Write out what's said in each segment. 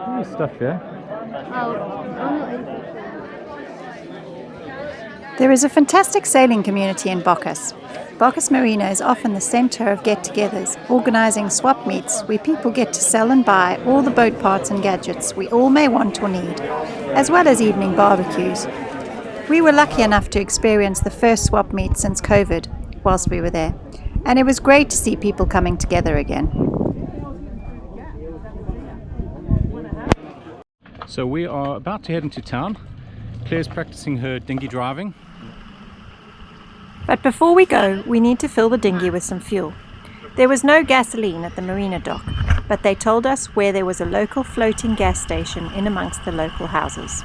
New stuff here. There is a fantastic sailing community in Bocas. Bocas Marina is often the centre of get-togethers, organising swap meets where people get to sell and buy all the boat parts and gadgets we all may want or need, as well as evening barbecues. We were lucky enough to experience the first swap meet since COVID whilst we were there, and it was great to see people coming together again. So we are about to head into town. Claire's practicing her dinghy driving. But before we go, we need to fill the dinghy with some fuel. There was no gasoline at the marina dock, but they told us where there was a local floating gas station in amongst the local houses.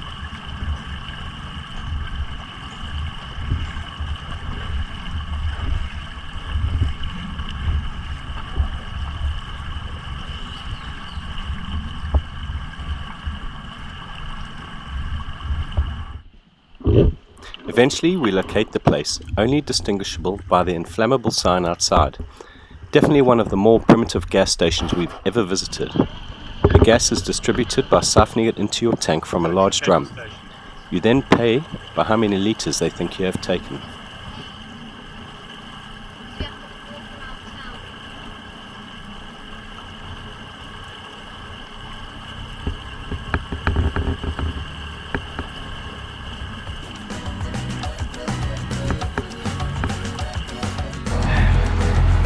Eventually we locate the place, only distinguishable by the inflammable sign outside. Definitely one of the more primitive gas stations we've ever visited. The gas is distributed by siphoning it into your tank from a large drum. You then pay by how many litres they think you have taken.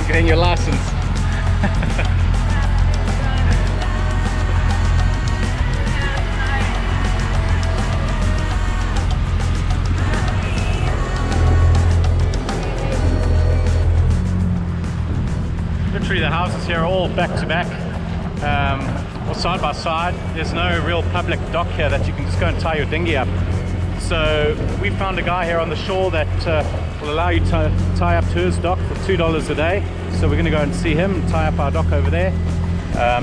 Getting your license. Literally the houses here are all back to back, or side by side. There's no real public dock here that you can just go and tie your dinghy up. So we found a guy here on the shore that will allow you to tie up to his dock for $2 a day. So we're going to go and see him and tie up our dock over there.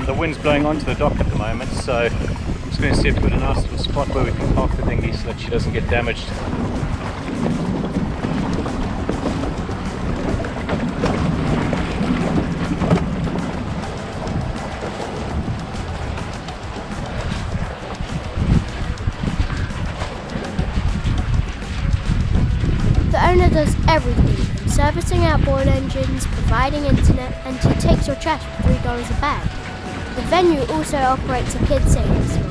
The wind's blowing onto the dock at the moment, so I'm just going to see if we've got a nice little spot where we can park the dinghy so that she doesn't get damaged. The owner does everything, from servicing outboard engines, providing internet, and he takes your trash for $3 a bag. The venue also operates a kids' sailing school.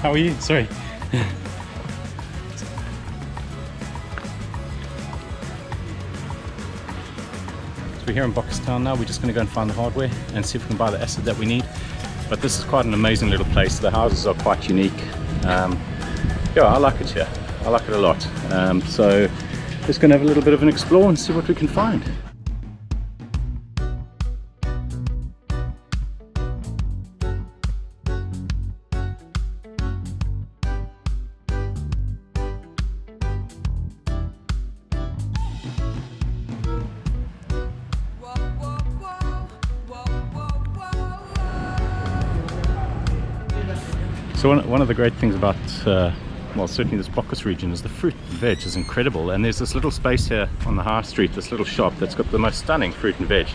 How are you? Sorry. So we're here in Bocas Town now. We're just going to go and find the hardware and see if we can buy the acid that we need. But this is quite an amazing little place. The houses are quite unique. Yeah, I like it here. I like it a lot. So just going to have a little bit of an explore and see what we can find. So one of the great things about, well, certainly this Bocas region is the fruit and veg is incredible, and there's this little space here on the high street, this little shop that's got the most stunning fruit and veg.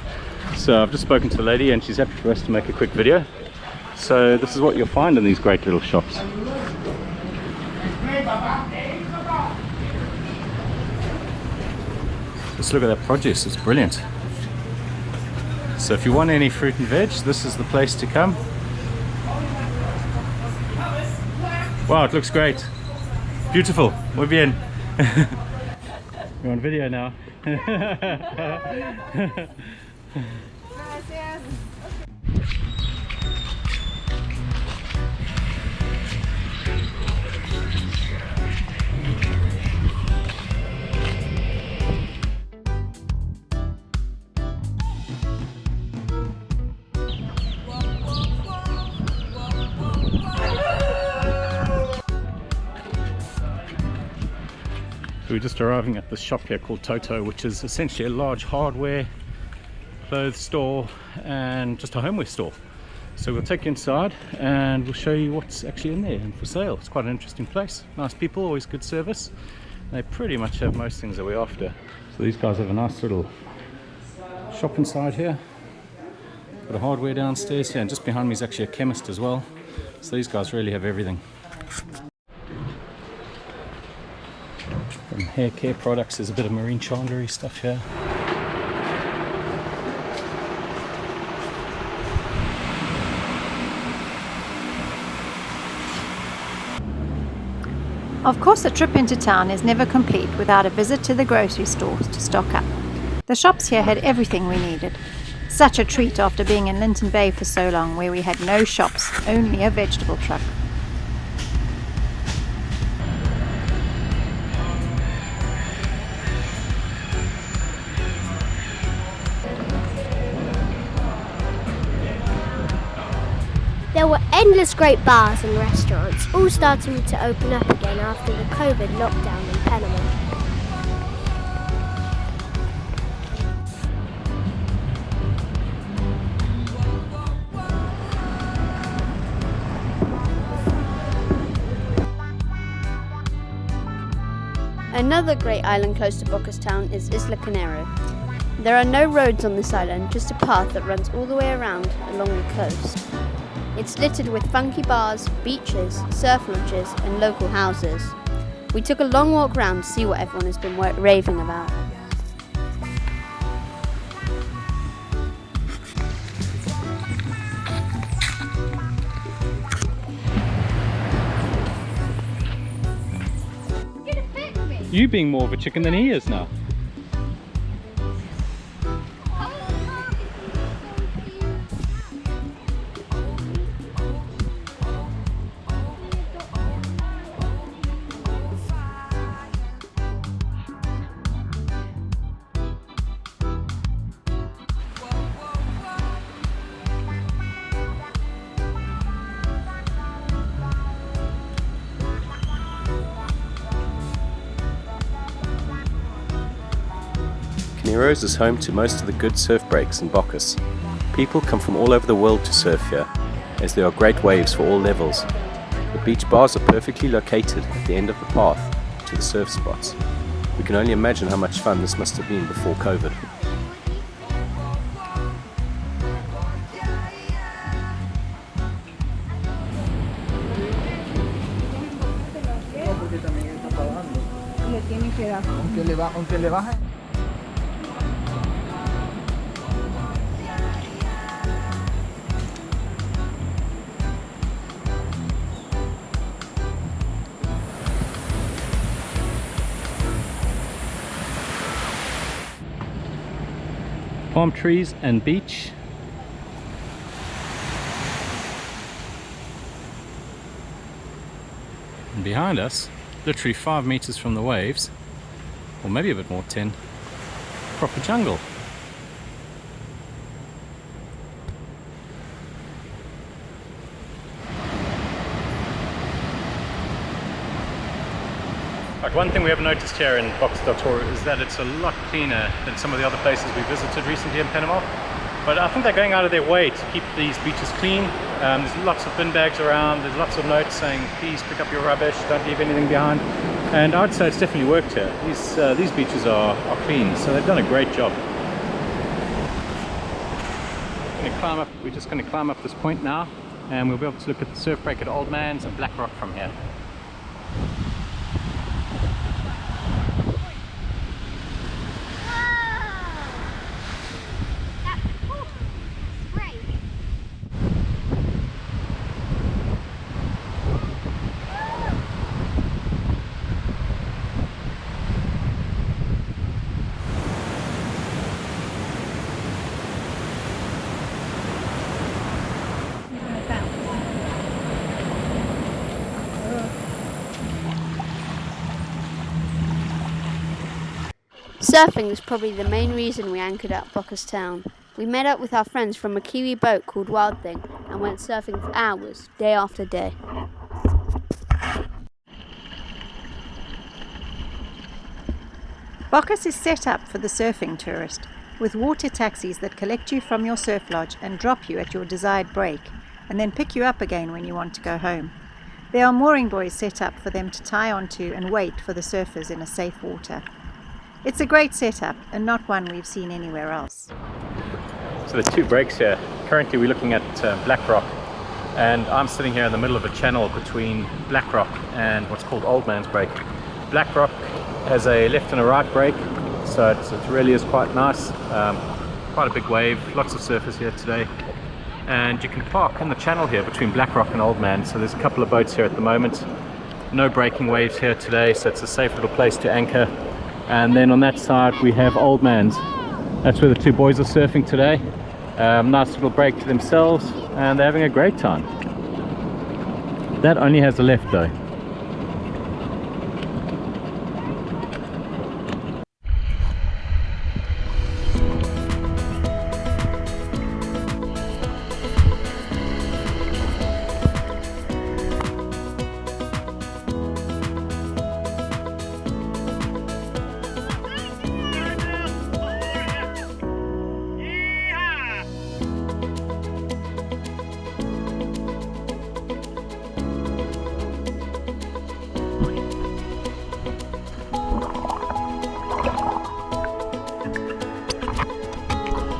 So I've just spoken to the lady and she's happy for us to make a quick video. So this is what you'll find in these great little shops. Just look at that produce, it's brilliant. So if you want any fruit and veg, this is the place to come. Wow, it looks great. Beautiful. Muy bien. You're on video now. we're just arriving at this shop here called Toto, which is essentially a large hardware, clothes store and just a homeware store. So we'll take you inside and we'll show you what's actually in there and for sale. It's quite an interesting place. Nice people, always good service. They pretty much have most things that we're after. So these guys have a nice little shop inside here. Got a hardware downstairs here, and just behind me is actually a chemist as well. So these guys really have everything. From hair care products, there's a bit of marine chandlery stuff here. Of course, a trip into town is never complete without a visit to the grocery stores to stock up. The shops here had everything we needed. Such a treat after being in Linton Bay for so long, where we had no shops, only a vegetable truck. There were endless great bars and restaurants, all starting to open up again after the COVID lockdown in Panama. Another great island close to Bocas Town is Isla Carenero. There are no roads on this island, just a path that runs all the way around along the coast. It's littered with funky bars, beaches, surf launches and local houses. We took a long walk round to see what everyone has been raving about. You being more of a chicken than he is now. Carenero is home to most of the good surf breaks in Bocas. People come from all over the world to surf here, as there are great waves for all levels. The beach bars are perfectly located at the end of the path to the surf spots. We can only imagine how much fun this must have been before COVID. Palm trees and beach. And behind us, literally 5 meters from the waves, or maybe a bit more, 10, proper jungle. Like one thing we have noticed here in Bocas Del Toro is that it's a lot cleaner than some of the other places we visited recently in Panama. But I think they're going out of their way to keep these beaches clean. There's lots of bin bags around, there's lots of notes saying please pick up your rubbish, don't leave anything behind. And I would say it's definitely worked here. These beaches are clean, so they've done a great job. We're just going to climb up this point now, and we'll be able to look at the surf break at Old Man's and Black Rock from here. Surfing was probably the main reason we anchored at Bocas Town. We met up with our friends from a Kiwi boat called Wild Thing and went surfing for hours, day after day. Bocas is set up for the surfing tourist, with water taxis that collect you from your surf lodge and drop you at your desired break, and then pick you up again when you want to go home. There are mooring buoys set up for them to tie onto and wait for the surfers in a safe water. It's a great setup and not one we've seen anywhere else. So there's two breaks here. Currently we're looking at Black Rock, and I'm sitting here in the middle of a channel between Black Rock and what's called Old Man's Break. Black Rock has a left and a right break, so it really is quite nice. Quite a big wave, lots of surfers here today, and you can park in the channel here between Black Rock and Old Man. So there's a couple of boats here at the moment. No breaking waves here today, so it's a safe little place to anchor. And then on that side we have Old Man's. That's where the two boys are surfing today. Nice little break to themselves, and they're having a great time. That only has a left though.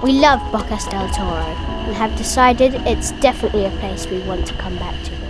We love Bocas Del Toro and have decided it's definitely a place we want to come back to.